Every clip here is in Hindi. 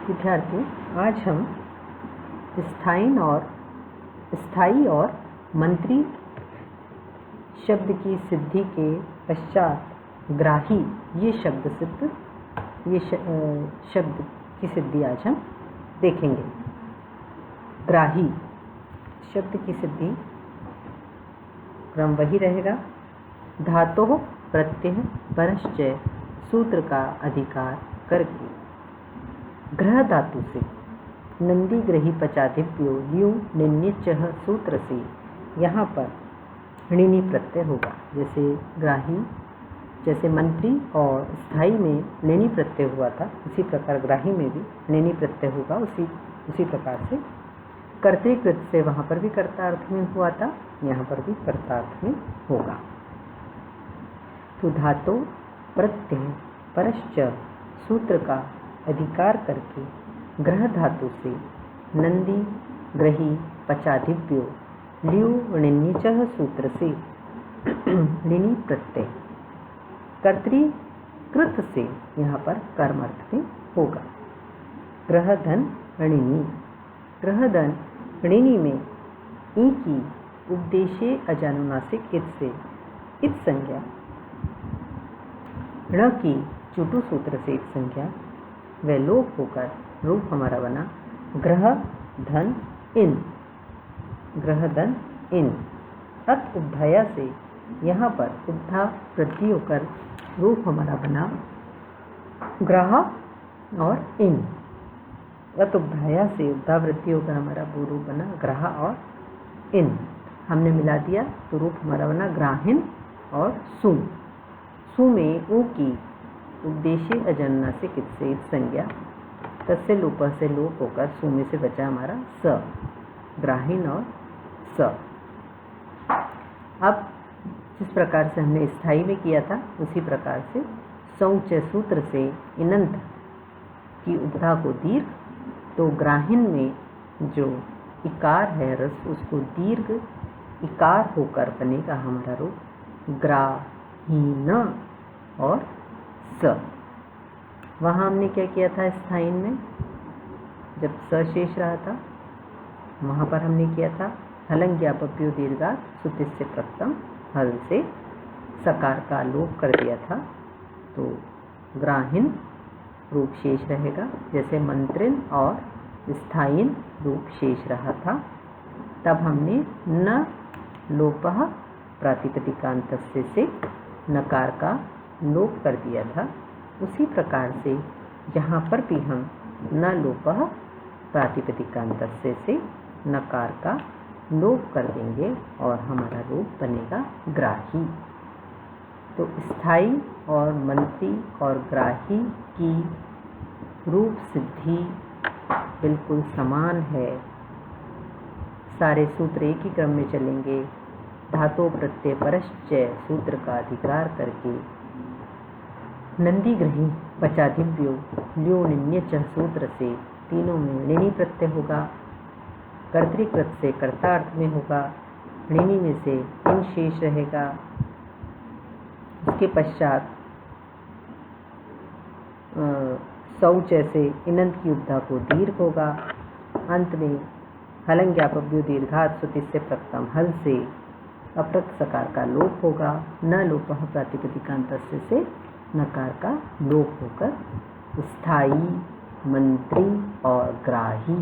विद्यार्थियों, आज हम स्थायी और मंत्री शब्द की सिद्धि के पश्चात ग्राही ये शब्द की सिद्धि आज हम देखेंगे। ग्राही शब्द की सिद्धि क्रम वही रहेगा। धातोः प्रत्यय परश्च सूत्र का अधिकार करके ग्रह धातु से नंदी ग्रही पचाधिप्यो ल्यू निन्यचः सूत्र से यहाँ पर णिनि प्रत्यय होगा। जैसे मंत्री और स्थायी में णिनि प्रत्यय हुआ था, उसी प्रकार ग्राही में भी णिनि प्रत्यय होगा। उसी प्रकार से कर्तृकृत से वहाँ पर भी कर्तार्थ में हुआ था, यहाँ पर भी कर्तार्थ में होगा। तो धातु प्रत्यय परश्च सूत्र का अधिकार करके ग्रह धातु से नंदी ग्रही पचाधिप्यो ल्यू णिनिचः सूत्र से णिनि प्रत्यय कर्तृकृत से यहाँ पर कर्मर्थ में होगा। ग्रह धन णिनि, ग्रह धन णिनि में ई की उपदेशे अजानुनासिक इत से इत संज्ञा, ण की चुटु सूत्र से इत संज्ञा व लोप होकर रूप हमारा बना ग्रह धन इन। ग्रह धन इन अत उपधाया से यहाँ पर उपधा वृद्धि होकर रूप हमारा बना ग्रह और इन। अत उपधाया से उपधा वृद्धि होकर हमारा वो रूप बना ग्रह और इन। हमने मिला दिया तो रूप हमारा बना ग्राहिन और सु। सु में ऊ की उपदेशे अजन्नासिक इत से इत संज्ञा तस्य लोप से लोप होकर सु में से बचा हमारा स, ग्राहीन और स। अब जिस प्रकार से हमने स्थायी में किया था उसी प्रकार से सौच सूत्र से इनंत की उपधा को दीर्घ, तो ग्राहीन में जो इकार है रस उसको दीर्घ इकार होकर बनेगा हमारा रूप ग्राहीन और स। वहाँ हमने क्या किया था स्थायी में, जब स शेष रहा था वहाँ पर हमने किया था हलंग्यापप्यो दीर्घात सुतिस्य प्रथम हल से सकार का लोप कर दिया था, तो ग्राहीन रूप शेष रहेगा। जैसे मंत्रिन और स्थायीन रूप शेष रहा था, तब हमने न लोपः प्रातिपदिकान्तस्य से नकार का लोप कर दिया था। उसी प्रकार से यहाँ पर भी हम न लोपः प्रातिपदिकान्तस्य से नकार का लोप कर देंगे और हमारा रूप बनेगा ग्राही। तो स्थायी और मंत्री और ग्राही की रूप सिद्धि बिल्कुल समान है। सारे सूत्र एक ही क्रम में चलेंगे। धातु प्रत्यय परश्च सूत्र का अधिकार करके नंदी ग्रही पचाधिप्यो ल्यो णिन्यचः सूत्र से तीनों में णिनि प्रत्यय होगा। कर्तृकृत से कर्तार्थ में होगा। णिनि में से इन शेष रहेगा। उसके पश्चात शौच से इनंत की उपधा को दीर्घ होगा। अंत में हलंग्यापप्यो दीर्घात सुतिस्य प्रथम हल से अप्रत सकार का लोप होगा। न लोपः प्रातिपदिकान्तस्य से नकार का लोप होकर स्थायी, मंत्री और ग्राही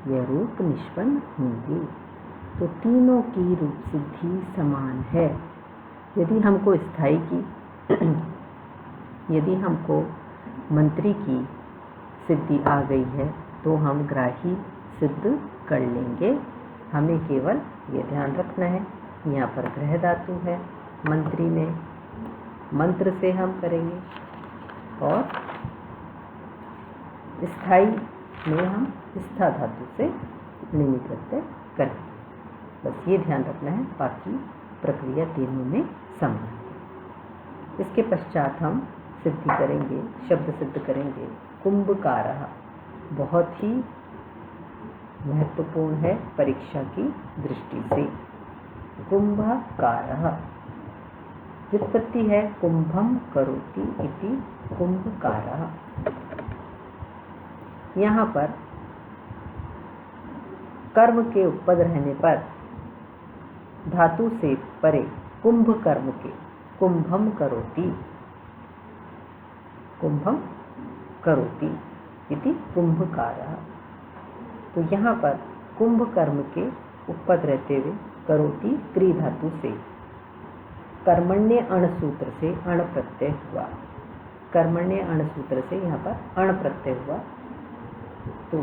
यह रूप निष्पन्न होंगे। तो तीनों की रूप सिद्धि समान है। यदि हमको स्थायी की यदि हमको मंत्री की सिद्धि आ गई है तो हम ग्राही सिद्ध कर लेंगे। हमें केवल ये ध्यान रखना है, यहाँ पर ग्रह धातु है, मंत्री में मंत्र से हम करेंगे और स्थायी में हम स्था धातु से णिनि प्रत्यय करेंगे। बस ये ध्यान रखना है, बाकी प्रक्रिया तीनों में समान है। इसके पश्चात हम सिद्धि करेंगे, शब्द सिद्ध करेंगे कुंभकारः। बहुत ही महत्वपूर्ण है परीक्षा की दृष्टि से। कुंभकारः व्युत्पत्ति है कुंभम करोति इति कुंभकारः। यहाँ पर कर्म के उपपद रहने पर धातु से परे कुंभ कर्म के कुंभम करोति इति कुंभकारः। तो यहाँ पर कुंभ कर्म के उपपद रहते हुए करोति क्री धातु से कर्मण्य अण सूत्र से अण प्रत्यय हुआ। कर्मण्य अण सूत्र से यहाँ पर अण प्रत्यय हुआ। तो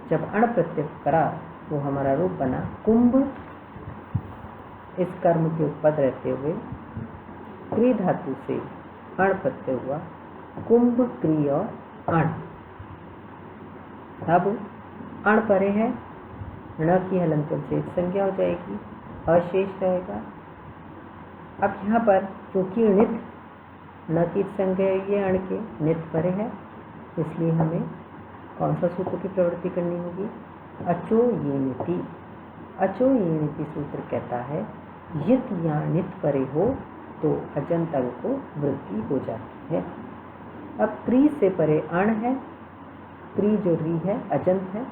जब अण प्रत्यय करा तो हमारा रूप बना कुंभ। इस कर्म के उपपद रहते हुए क्री धातु से अण प्रत्यय हुआ, कुंभ क्री और अण। अब अण परे है, ण की हलंत से संज्ञा हो जाएगी, अशेष रहेगा। अब यहाँ पर क्योंकि णित न की संज्ञा ये अण के नित परे है, इसलिए हमें कौन सा सूत्र की प्रवृत्ति करनी होगी? अचो ये नीति। अचो ये नीति सूत्र कहता है यत या नित परे हो तो अजंत अंग को वृद्धि हो जाती है। अब क्री से परे अण है, क्री जो री है अजंत है,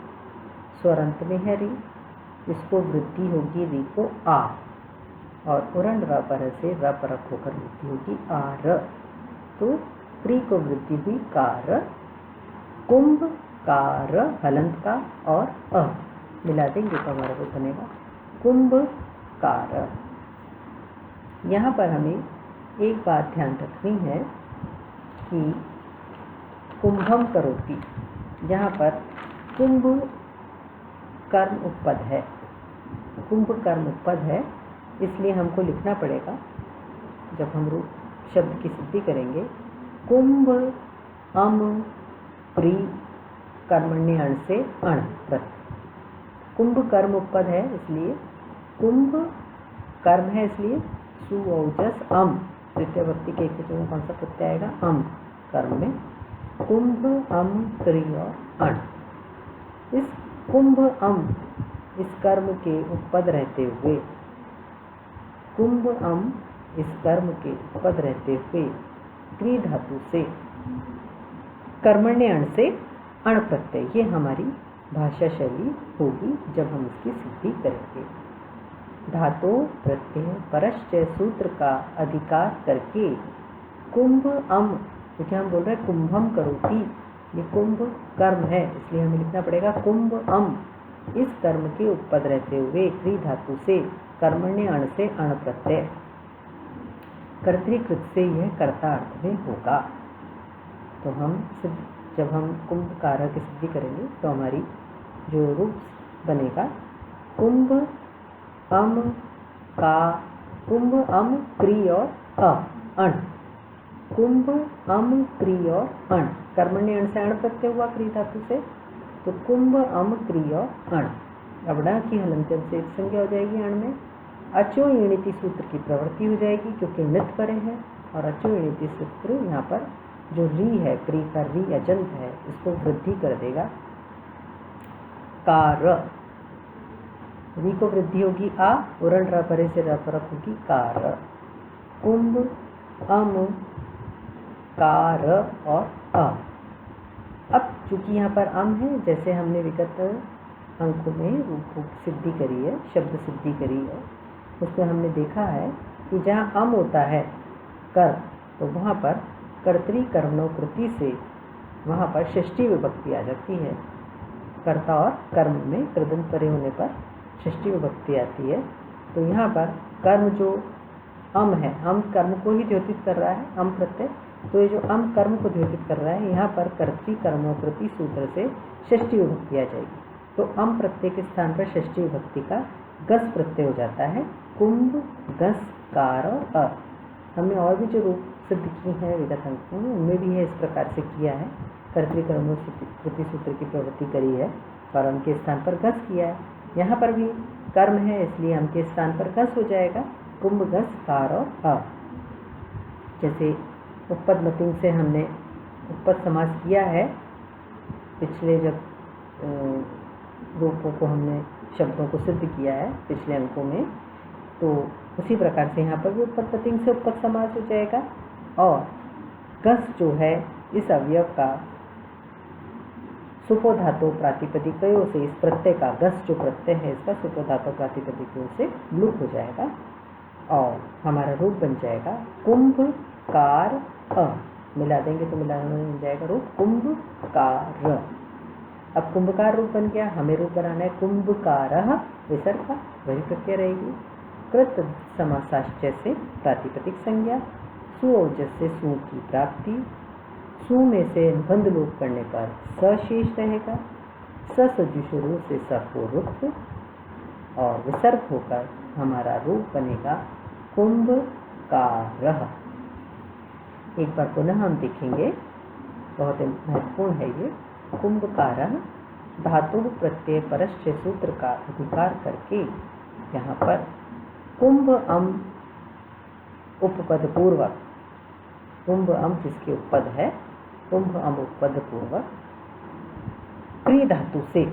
स्वरंत में है री, इसको वृद्धि होगी री को आ, और उरण र पर से र परक होकर वृद्धि होगी आर। तो क्री को वृद्धि हुई कार, कुंभ कार हलंत का और अ मिला देंगे तो हमारा रूप बनेगा कुंभ कार। यहाँ पर हमें एक बात ध्यान रखनी है कि कुंभम करोति, यहाँ पर कुंभ कर्म उपपद है, कुंभ कर्म उपपद है, इसलिए हमको लिखना पड़ेगा जब हम रूप शब्द की सिद्धि करेंगे कुंभ अम प्री कर्मण्य अण से अण प्रत्यय। कुंभ कर्म उपपद है इसलिए कुंभ कर्म है, इसलिए सुऔजस अम तृतीय व्यक्ति के एक में कौन सा प्रत्यय आएगा? अम। कर्म में कुंभ अम क्री और अण। इस कुंभ अम इस कर्म के उपपद रहते हुए कुंभ अम इस कर्म के उपपद रहते हुए क्री धातु से कर्मण्य अण से अण प्रत्यय, ये हमारी भाषा शैली होगी जब हम इसकी सिद्धि करेंगे। धातु प्रत्यय परश्चय सूत्र का अधिकार करके कुंभ अम, क्योंकि हम बोल रहे हैं कुंभम करोति, ये कुंभ कर्म है इसलिए हमें लिखना पड़ेगा कुंभ अम इस कर्म के उपपद रहते हुए क्री धातु से कर्मण्य अण से अण प्रत्यय, कर्तृकृत से यह कर्ता अर्थ में होगा। तो हम जब हम कुंभ कारक की सिद्धि करेंगे तो हमारी जो रूप बनेगा कुंभ अम का, कुंभ अम क्री और अण, कुंभ अम क्री और अण, कर्मण्य अण से अण प्रत्यय हुआ क्री धातु से, तो कुंभ अम क्री और अण। अब ण की हलंत्यम से संज्ञा हो जाएगी अण में, अचो इणिति सूत्र की प्रवृत्ति हो जाएगी क्योंकि नित परे है, और अचो इणिति सूत्र यहाँ पर जो री है, क्री का री अजंत है, इसको वृद्धि कर देगा कार, री को वृद्धि होगी आ, उरण र परे से र परक होगी कार, कुंभ अम कार और अ। अब चूंकि यहाँ पर अम है, जैसे हमने विगत अंकों में रूप सिद्धि करी है, शब्द सिद्धि करी है, उसमें हमने देखा है कि जहाँ अम होता है कर, तो वहाँ पर कर्तरी कर्मणोकृति से वहाँ पर षष्ठी विभक्ति आ जाती है। कर्ता और कर्म में कृदंत परे होने पर षष्ठी विभक्ति आती है। तो यहाँ पर कर्म जो अम है, अम कर्म को ही द्योतित कर रहा है, अम प्रत्यय, तो ये जो अम कर्म को द्योतित कर रहा है, यहाँ पर कर्तरी कर्मोकृति सूत्र से षष्ठी विभक्ति आ जाएगी। तो अम प्रत्यय के स्थान पर षष्ठी विभक्ति का गस प्रत्यय हो जाता है, कुंभ गस कार और अ। हमने और भी जो रूप सिद्ध की है विगत अंकों में, उनमें भी है इस प्रकार से किया है, कर्तृ कर्मोकृति सूत्र की प्रवृत्ति करी है और उनके स्थान पर गस किया है। यहाँ पर भी कर्म है इसलिए हम के स्थान पर गस हो जाएगा, कुंभ गस कार और अ। जैसे उपपद मतिंग से हमने उपपद समास किया है पिछले जब रूपों को हमने शब्दों को सिद्ध किया है पिछले अंकों में, तो उसी प्रकार से यहाँ पर भी उपपद मतिंग से उपपद समास हो जाएगा। और गस जो है इस अवयव का सुपो धातु प्रातिपदिकों से इस प्रत्यय का गस जो प्रत्यय है इसका सुपो धातु प्रातिपदिकों से लुप हो जाएगा और हमारा रूप बन जाएगा कुंभकार अ। मिला देंगे तो मिल जाएगा रूप कुंभकार। अब कुंभकार रूप बन गया, हमें रूप बनाना है कुंभकारः विसर्ग का, वही प्रत्यय रहेगी। कृत समासाश्चय से प्रातिपदिक संज्ञा, सुओजस से सु की प्राप्ति, सु में से बंध लोप करने पर स शेष रहेगा, सजुषुरु से सपूर्वत्व और विसर्ग होकर हमारा रूप बनेगा कुंभकारः। एक बार पुनः हम देखेंगे, बहुत महत्वपूर्ण है ये। कुंभकारः धातु प्रत्यय परस्य सूत्र का अधिकार करके यहाँ पर कुंभ अम उपपद पूर्वक, कुंभ अम जिसके उपपद है, कुंभ अम उपपद पूर्वक क्री धातु से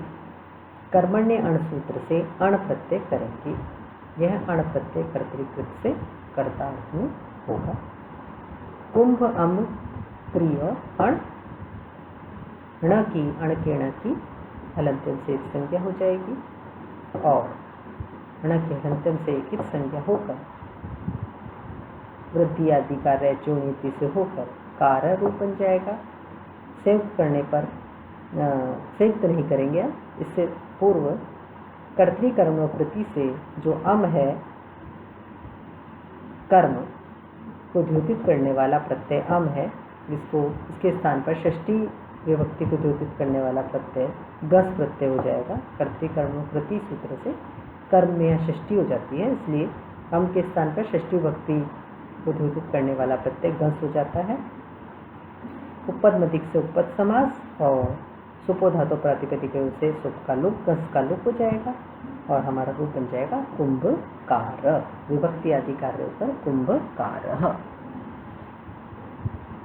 कर्मण्य अण सूत्र से अण प्रत्यय करेंगे। यह अण प्रत्यय कर्तृकृत से कर्ता में होगा। कुंभ अम क्रिय अण, ण की अण के ण की हलंत्यम से संज्ञा हो जाएगी और ण के हलंत्यम से एक संज्ञा होकर वृद्धि आदि कार्य चोणीति से होकर कार्य रूप बन जाएगा। संयुक्त करने पर संयुक्त नहीं करेंगे, इससे पूर्व कर्तृकर्म प्रति से जो अम है कर्म को द्योतित करने वाला प्रत्यय अम है, जिसको इसके स्थान पर षष्ठी विभक्ति को द्योतित करने वाला प्रत्यय गस प्रत्यय हो जाएगा। कर्तृकर्म प्रति सूत्र से कर्म में यह षष्ठी हो जाती है, इसलिए अम के स्थान पर षष्ठी विभक्ति को द्योतित करने वाला प्रत्यय गस हो जाता है। उपपद मदिक से उपपद समास और सुपो धातु प्रातिपदिकों से सुप का लुप गस का लुप हो जाएगा और हमारा रूप बन जाएगा कुंभकार। विभक्ति आदि कार्यों पर कुंभकारः।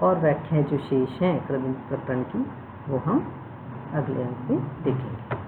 और व्याख्याएं जो शेष हैं प्रकरण की वो हम अगले अंक में देखेंगे।